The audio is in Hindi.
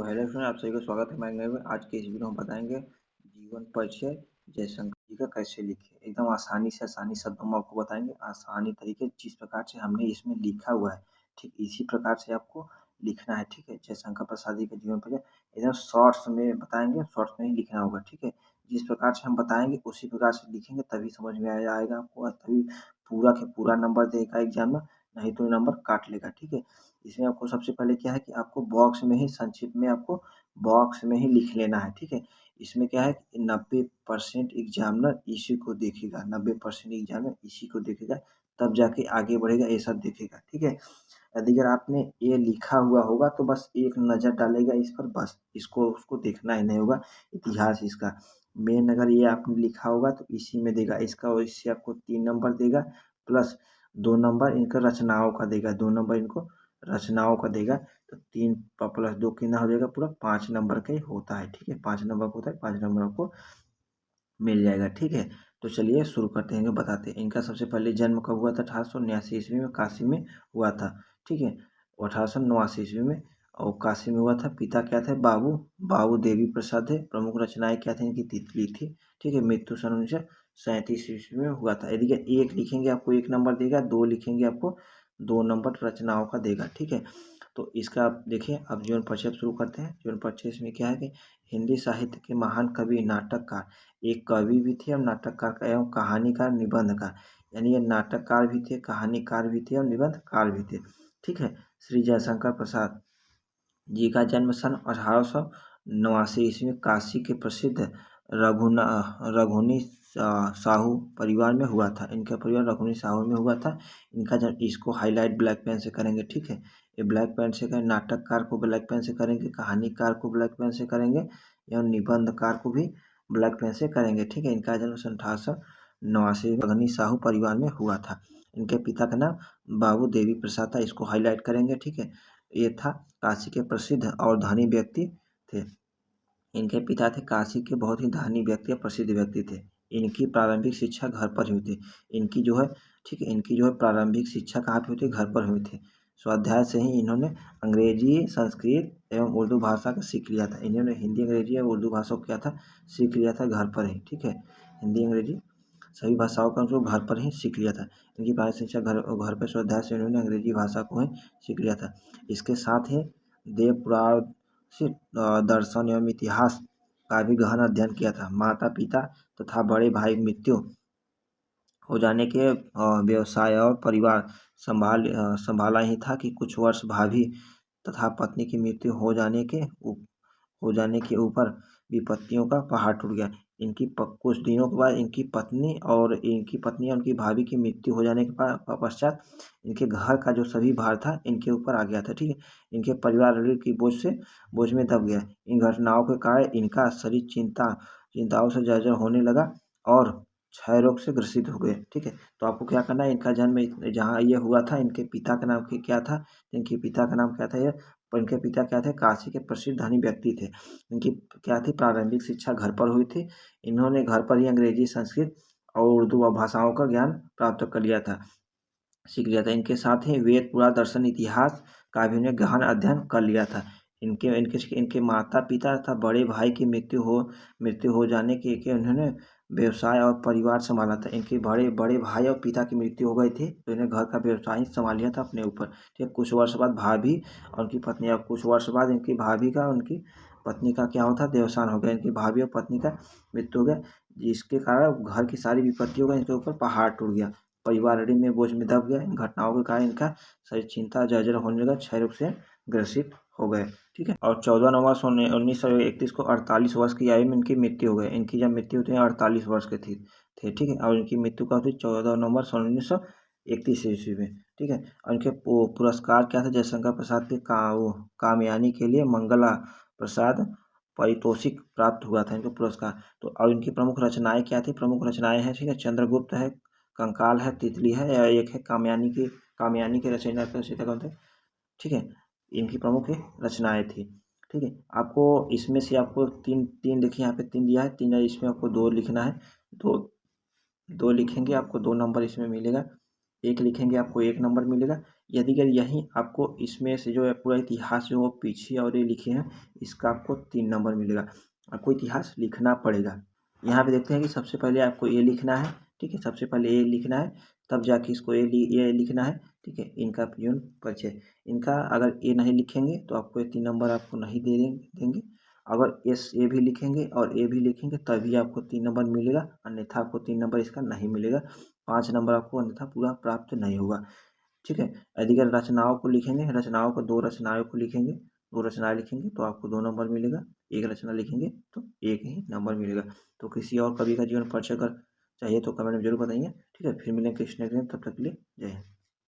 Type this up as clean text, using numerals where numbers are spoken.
हेलो फ्रेंड, आप सभी का स्वागत है हमारे नए में। आज के इस वीडियो में बताएंगे जीवन परिचय जयशंकर जी का कैसे लिखे। एकदम आसानी शब्दों में आपको बताएंगे, आसानी तरीके जिस प्रकार से हमने इसमें लिखा हुआ है, ठीक इसी प्रकार से आपको लिखना है। ठीक है, जयशंकर प्रसाद जी का जीवन परिचय एकदम शॉर्ट्स में बताएंगे, शॉर्ट्स में ही लिखना होगा। ठीक है, जिस प्रकार से हम बताएंगे उसी प्रकार से लिखेंगे, तभी समझ में आएगा आपको, तभी पूरा के पूरा नंबर देगा एग्जाम में, नहीं तो नंबर काट लेगा। ठीक है, इसमें आपको सबसे पहले क्या है कि आपको बॉक्स में ही संक्षिप्त में आपको बॉक्स में ही लिख लेना है। ठीक है, इसमें क्या है कि 90% एग्जामिनर इसी को देखेगा, 90% एग्जामिनर इसी को देखेगा, तब जाके आगे बढ़ेगा, ये सब देखेगा। ठीक है, यदि अगर आपने ये लिखा हुआ होगा तो बस एक नज़र डालेगा इस पर, बस इसको उसको देखना ही नहीं होगा। इतिहास इसका मेन अगर ये आपने लिखा होगा तो इसी में देगा इसका, और इससे आपको 3 नंबर देगा, प्लस 2 नंबर इनका रचनाओं का देगा, 2 नंबर इनको रचनाओं का देगा। तो 3 प्लस 2 कितना हो जाएगा, पूरा 5 नंबर का ही होता है। ठीक है, 5 नंबर का होता है, 5 नंबर आपको मिल जाएगा। ठीक है, तो चलिए शुरू करते हैं, बताते हैं। इनका सबसे पहले जन्म कब हुआ था? 1889 ईस्वी में काशी में हुआ था। ठीक है, 1889 ईस्वी में, और काशी में हुआ था। पिता क्या थे? बाबू बाबू देवी प्रसाद थे। प्रमुख रचनाएं क्या थी इनकी? तितली थी। ठीक है, मृत्यु सन 1937 ईस्वी में हुआ था। यदि एक लिखेंगे आपको 1 नंबर देगा, 2 लिखेंगे आपको 2 नंबर रचनाओं का देगा। ठीक है, तो इसका आप देखिए, अब जीवन परिचय शुरू करते हैं। जीवन परिचय इसमें क्या है कि हिंदी साहित्य के महान कवि, नाटककार, एक कवि भी थे और नाटककार एवं कहानीकार, निबंधकार, यानी ये नाटककार भी थे, कहानीकार भी थे और निबंधकार भी थे। ठीक है, श्री जयशंकर प्रसाद जी का जन्म सन 1889 ईस्वी में काशी के प्रसिद्ध रघुनी साहू परिवार में हुआ था। इनका परिवार रघुनी साहू में हुआ था। इनका जन्म, इसको हाईलाइट ब्लैक पेन से करेंगे। ठीक है, ये ब्लैक पेन से करेंगे, नाटककार को ब्लैक पेन से करेंगे, कहानीकार को ब्लैक पेन से करेंगे, एवं निबंधकार को भी ब्लैक पेन से करेंगे। ठीक है, इनका जन्म सन 1889 रघुनी साहू परिवार में हुआ था। इनके पिता का नाम बाबू देवी प्रसाद था, इसको हाईलाइट करेंगे। ठीक है, ये था काशी के प्रसिद्ध और धनी व्यक्ति थे। इनके पिता थे काशी के बहुत ही धनी व्यक्ति और प्रसिद्ध व्यक्ति थे। इनकी प्रारंभिक शिक्षा घर पर हुई थी। इनकी जो है, ठीक है, इनकी जो है प्रारंभिक शिक्षा कहाँ पे हुई थी? घर पर हुई थी। स्वाध्याय से ही इन्होंने अंग्रेजी, संस्कृत एवं उर्दू भाषा का सीख लिया था। इन्होंने हिंदी, अंग्रेजी और उर्दू भाषा को क्या था? सीख लिया था घर पर ही। ठीक है, हिंदी, अंग्रेजी सभी भाषाओं का उनको घर पर ही सीख लिया था। इनकी प्रारंभिक शिक्षा घर पर स्वाध्याय से इन्होंने अंग्रेजी भाषा को ही सीख लिया था। इसके साथ ही देव पुराण से दर्शन एवं इतिहास का भी गहन अध्ययन किया था। माता पिता तथा बड़े भाई मृत्यु हो जाने के व्यवसाय और परिवार संभाला ही था कि कुछ वर्ष भाभी तथा पत्नी की मृत्यु हो जाने के ऊपर विपत्तियों का पहाड़ टूट गया। कुछ दिनों के बाद इनकी पत्नी और उनकी भाभी की मृत्यु हो जाने के पश्चात इनके घर का जो सभी भार था इनके ऊपर आ गया था। ठीक है, इनके परिवार ऋण की बोझ में दब गया। इन घटनाओं के कारण इनका शरीर चिंताओं से जर्जर होने लगा और क्षय रोग से ग्रसित हो गए। ठीक है, तो आपको क्या करना है, इनका जन्म जहाँ ये हुआ था, इनके पिता का नाम क्या था? इनके पिता का नाम क्या था? इनके पिता क्या थे? काशी के प्रसिद्ध धनी व्यक्ति थे। इनकी क्या थी? प्रारंभिक शिक्षा घर पर हुई थी। इन्होंने घर पर ही अंग्रेजी, संस्कृत और उर्दू भाषाओं का ज्ञान प्राप्त कर लिया था, सीख लिया था। इनके साथ ही वेद, पुराण, दर्शन, इतिहास का भी उन्हें गहन अध्ययन कर लिया था। इनके माता पिता तथा बड़े भाई की मृत्यु हो जाने के उन्होंने व्यवसाय और परिवार संभाला था। इनके बड़े बड़े भाई और पिता की मृत्यु हो गई थी, तो इन्हें घर का व्यवसाय ही संभाल लिया था अपने ऊपर। ठीक है, कुछ वर्ष बाद भाभी और उनकी पत्नी, अब कुछ वर्ष बाद इनकी भाभी का, उनकी पत्नी का क्या होता? देवसान हो गया। इनकी भाभी और पत्नी का मृत्यु हो गया, जिसके कारण घर की सारी विपत्तियों का इनके ऊपर पहाड़ टूट गया। परिवार ऋण में बोझ में दब गया। इन घटनाओं के कारण इनका शरीर चिंता जर्जर होने लगा, क्षय रोग से ग्रसित हो गए। ठीक है, और 14 नवंबर 1931 को 48 वर्ष की आयु में इनकी मृत्यु हो गई। इनकी जब मृत्यु हुई 48 वर्ष के थे। ठीक है, और इनकी मृत्यु कब हुई? 14 नवंबर 1931 ईस्वी में। ठीक है, और इनके पुरस्कार क्या थे? जयशंकर प्रसाद के कामयानी के लिए मंगला प्रसाद पारितोषिक प्राप्त हुआ था इनको पुरस्कार। तो अब इनकी प्रमुख रचनाएं क्या थी? प्रमुख रचनाएं हैं, ठीक है, चंद्रगुप्त है, कंकाल है, तितली है, या एक है कामयानी की रचयिता कौन थे? ठीक है, इनकी प्रमुख रचनाएं थी। ठीक है, आपको इसमें से आपको तीन तीन देखिए, यहाँ पे 3 दिया है, 3 है, इसमें आपको 2 लिखना है। दो 2 लिखेंगे आपको 2 नंबर इसमें मिलेगा। 1 लिखेंगे आपको 1 नंबर मिलेगा। यदि अगर यहीं आपको इसमें से जो है पूरा इतिहास जो वो पीछे और ये लिखे हैं, इसका आपको 3 नंबर मिलेगा। आपको इतिहास लिखना पड़ेगा। यहाँ पे देखते हैं कि सबसे पहले आपको ए लिखना है, ठीक है? सबसे पहले ए लिखना है, तब जाके इसको ए लिखना है, ठीक है? इनका जीवन परिचय, इनका अगर ए नहीं लिखेंगे तो आपको ये 3 नंबर आपको नहीं देंगे। अगर ए भी लिखेंगे और ए भी लिखेंगे तभी आपको 3 नंबर मिलेगा, अन्यथा आपको 3 नंबर इसका नहीं मिलेगा। 5 नंबर आपको अन्यथा पूरा प्राप्त नहीं होगा, ठीक है? यदि अगर रचनाओं को लिखेंगे, रचनाओं को 2 रचनाओं को लिखेंगे, 2 रचनाएँ लिखेंगे तो आपको 2 नंबर मिलेगा, 1 रचना लिखेंगे तो 1 ही नंबर मिलेगा। तो किसी और कवि का जीवन परिचय अगर चाहिए तो कमेंट में ज़रूर बताइए, ठीक है? फिर मिलेंगे किसी नेक्स्ट दिन, तब तक के लिए जय हिंद।